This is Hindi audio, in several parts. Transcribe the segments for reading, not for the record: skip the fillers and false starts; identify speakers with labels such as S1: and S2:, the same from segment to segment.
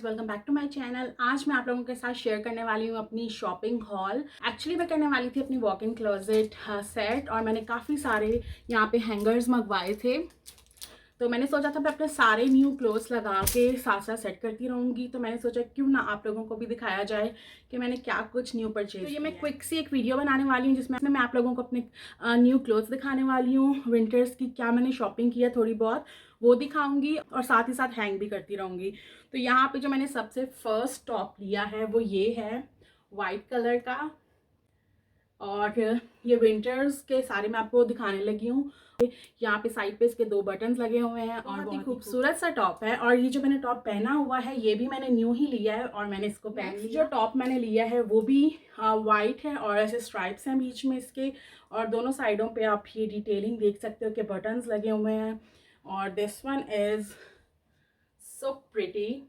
S1: Guys, welcome back to my channel. आज मैं आप लोगों के साथ शेयर करने वाली हूँ अपनी शॉपिंग हॉल। एक्चुअली मैं करने वाली थी अपनी वॉक इन क्लोजेट सेट और मैंने काफ़ी सारे यहाँ पे हैंगर्स मंगवाए थे। तो मैंने सोचा था मैं अपने सारे न्यू क्लोथ्स लगा के साथ साथ सेट करती रहूँगी। तो मैंने सोचा क्यों ना आप लोगों को भी दिखाया जाए कि मैंने क्या कुछ न्यू परचेज। तो ये मैं क्विक सी एक वीडियो बनाने वाली हूँ जिसमें मैं आप लोगों को अपने न्यू क्लोथ्स दिखाने वाली हूँ। विंटर्स की क्या मैंने शॉपिंग की है थोड़ी बहुत वो दिखाऊंगी और साथ ही साथ हैंग भी करती रहूँगी। तो यहाँ पे जो मैंने सबसे फर्स्ट टॉप लिया है वो ये है वाइट कलर का, और ये विंटर्स के सारे मैं आपको दिखाने लगी हूँ। यहाँ पे साइड पे इसके 2 बटन्स लगे हुए हैं और बहुत ही खूबसूरत सा टॉप है। और ये जो मैंने टॉप पहना हुआ है ये भी मैंने न्यू ही लिया है और मैंने इसको पहन लिया। जो टॉप मैंने लिया है वो भी वाइट है और ऐसे स्ट्राइप्स हैं बीच में इसके, और दोनों साइडों पे आप ये डिटेलिंग देख सकते हो कि बटन्स लगे हुए हैं। और this one is so pretty.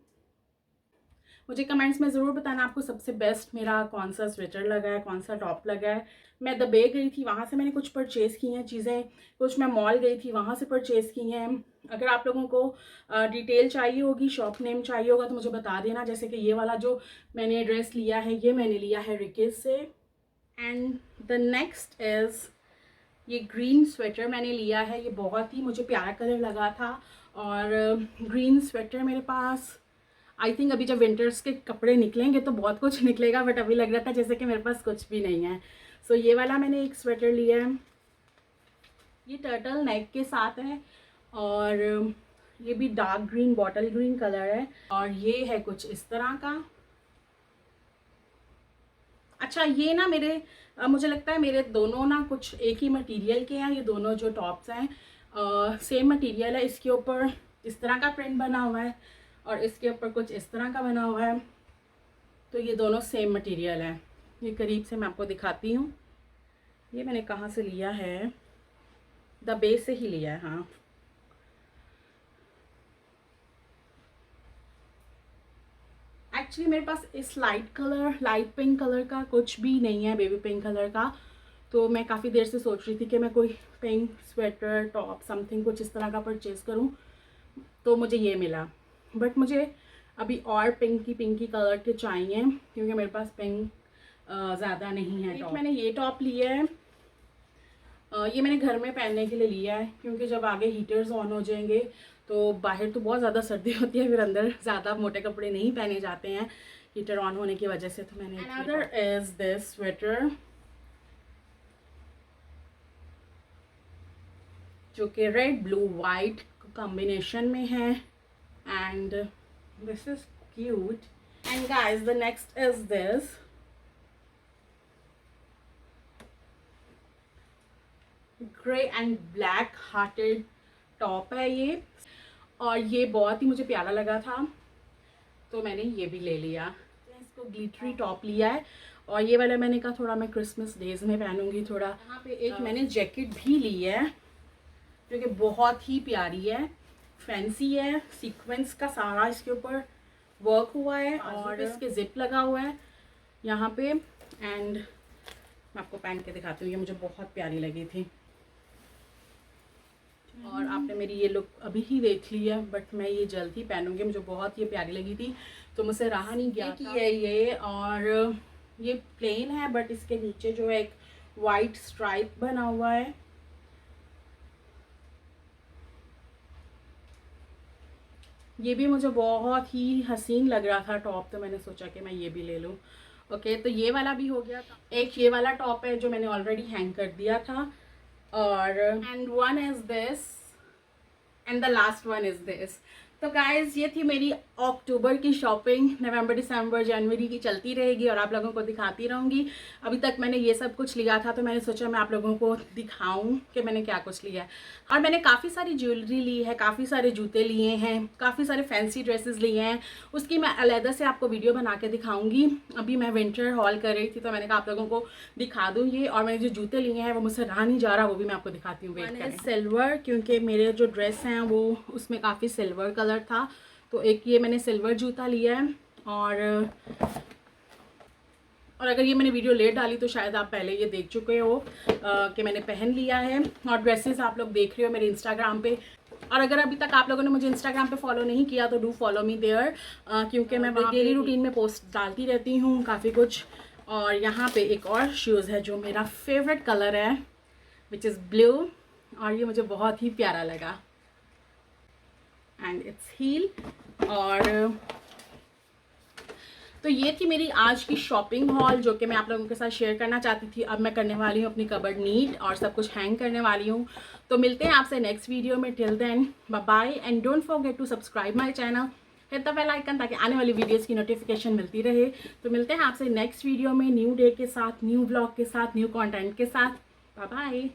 S1: मुझे कमेंट्स में ज़रूर बताना आपको सबसे बेस्ट मेरा कौन सा स्वेटर लगा है, कौन सा टॉप लगा है। मैं दबे गई थी, वहाँ से मैंने कुछ परचेज़ की हैं चीज़ें, कुछ मैं मॉल गई थी वहाँ से परचेज़ की हैं। अगर आप लोगों को डिटेल चाहिए होगी, शॉप नेम चाहिए होगा तो मुझे बता देना। जैसे कि ये वाला जो मैंने ड्रेस लिया है ये मैंने लिया है रिकेज से। एंड द नेक्स्ट इज़ ये ग्रीन स्वेटर मैंने लिया है। ये बहुत ही मुझे प्यारा कलर लगा था और ग्रीन स्वेटर मेरे पास आई थिंक अभी जब विंटर्स के कपड़े निकलेंगे तो बहुत कुछ निकलेगा, बट अभी लग रहा था जैसे कि मेरे पास कुछ भी नहीं है। सो ये वाला मैंने एक स्वेटर लिया है, ये टर्टल नेक के साथ है और ये भी dark green bottle green colour है और ये है कुछ इस तरह का। अच्छा ये ना मेरे मुझे लगता है मेरे दोनों ना कुछ एक ही मटेरियल के हैं। ये दोनों जो टॉप्स हैं सेम मटेरियल है। इसके ऊपर इस तरह का प्रिंट बना हुआ है और इसके ऊपर कुछ इस तरह का बना हुआ है। तो ये दोनों सेम मटेरियल है। ये करीब से मैं आपको दिखाती हूँ। ये मैंने कहाँ से लिया है, द बेस से ही लिया है। हाँ, एक्चुअली मेरे पास इस लाइट पिंक कलर का कुछ भी नहीं है, बेबी पिंक कलर का। तो मैं काफ़ी देर से सोच रही थी कि मैं कोई पिंक स्वेटर टॉप समथिंग कुछ इस तरह का परचेज़ करूं, तो मुझे ये मिला। बट मुझे अभी और पिंकी कलर के चाहिए क्योंकि मेरे पास पिंक ज़्यादा नहीं है। मैंने ये टॉप लिया है, ये मैंने घर में पहनने के लिए लिया है क्योंकि जब आगे हीटर्स ऑन हो जाएंगे तो बाहर तो बहुत ज़्यादा सर्दी होती है, फिर अंदर ज़्यादा मोटे कपड़े नहीं पहने जाते हैं हीटर ऑन होने की वजह से। तो मैंने अनदर इज दिस स्वेटर जो कि रेड ब्लू वाइट कॉम्बिनेशन में है and this is cute. And guys the next is this grey and black hearted top है ये, और ये बहुत ही मुझे प्यारा लगा था तो मैंने ये भी ले लिया। इसको ग्लिटरी टॉप लिया है और ये वाला मैंने कहा थोड़ा मैं क्रिसमस डेज में पहनूंगी थोड़ा। यहाँ पे एक मैंने जैकेट भी ली है जो कि बहुत ही प्यारी है, फैंसी है, सीक्वेंस का सारा इसके ऊपर वर्क हुआ है और इसके जिप लगा हुआ है यहाँ पे। एंड मैं आपको पहन के दिखाती हूँ, ये मुझे बहुत प्यारी लगी थी और आपने मेरी ये लुक अभी ही देख ली है, बट मैं ये जल्द ही पहनूंगी। मुझे बहुत ये प्यारी लगी थी तो मुझसे रहा नहीं गया कि ये और ये प्लेन है बट इसके नीचे जो है एक वाइट स्ट्राइप बना हुआ है। ये भी मुझे बहुत ही हसीन लग रहा था टॉप, तो मैंने सोचा कि मैं ये भी ले लूँ। ओके, तो ये वाला भी हो गया था। एक ये वाला टॉप है जो मैंने ऑलरेडी हैंग कर दिया था, और and one is this and the last one is this. तो गाइज ये थी मेरी अक्टूबर की शॉपिंग। नवंबर दिसंबर जनवरी की चलती रहेगी और आप लोगों को दिखाती रहूँगी। अभी तक मैंने ये सब कुछ लिया था तो मैंने सोचा मैं आप लोगों को दिखाऊं कि मैंने क्या कुछ लिया है। और मैंने काफ़ी सारी ज्वेलरी ली है, काफ़ी सारे जूते लिए हैं, काफ़ी सारे फैंसी ड्रेसेस लिए हैं। उसकी मैं अलहदा से आपको वीडियो बना के दिखाऊँगी। अभी मैं विंटर हॉल कर रही थी तो मैंने कहा आप लोगों को दिखा दूँ ये। और मैंने जो जूते लिए हैं वो मुझसे रहा नहीं जा रहा, वो भी मैं आपको दिखाती हूँ। मैंने सिल्वर, क्योंकि मेरे जो ड्रेस हैं वो उसमें काफ़ी सिल्वर कलर था, तो एक ये मैंने सिल्वर जूता लिया है। और अगर ये मैंने वीडियो लेट डाली तो शायद आप पहले ये देख चुके हो कि मैंने पहन लिया है। और ड्रेसेस आप लोग देख रहे हो मेरे इंस्टाग्राम पे, और अगर अभी तक आप लोगों ने मुझे इंस्टाग्राम पे फॉलो नहीं किया तो डू फॉलो मी देयर, क्योंकि मैं वहाँ डेली रूटीन में पोस्ट डालती रहती हूँ काफ़ी कुछ। और यहाँ पे एक और शूज़ है जो मेरा फेवरेट कलर है, विच इज़ ब्लू, और ये मुझे बहुत ही प्यारा लगा एंड इट्स हील। और तो ये थी मेरी आज की शॉपिंग हॉल जो कि मैं आप लोगों के साथ शेयर करना चाहती थी। अब मैं करने वाली हूँ अपनी कबर्ड नीट और सब कुछ हैंग करने वाली हूँ। तो मिलते हैं आपसे नेक्स्ट वीडियो में। Till then bye bye and don't forget to subscribe my channel, hit the bell icon ताकि आने वाली वीडियोस की नोटिफिकेशन मिलती रहे। तो मिलते हैं आपसे नेक्स्ट वीडियो में न्यू डे के साथ, न्यू ब्लॉग के साथ, न्यू कंटेंट के साथ। Bye bye.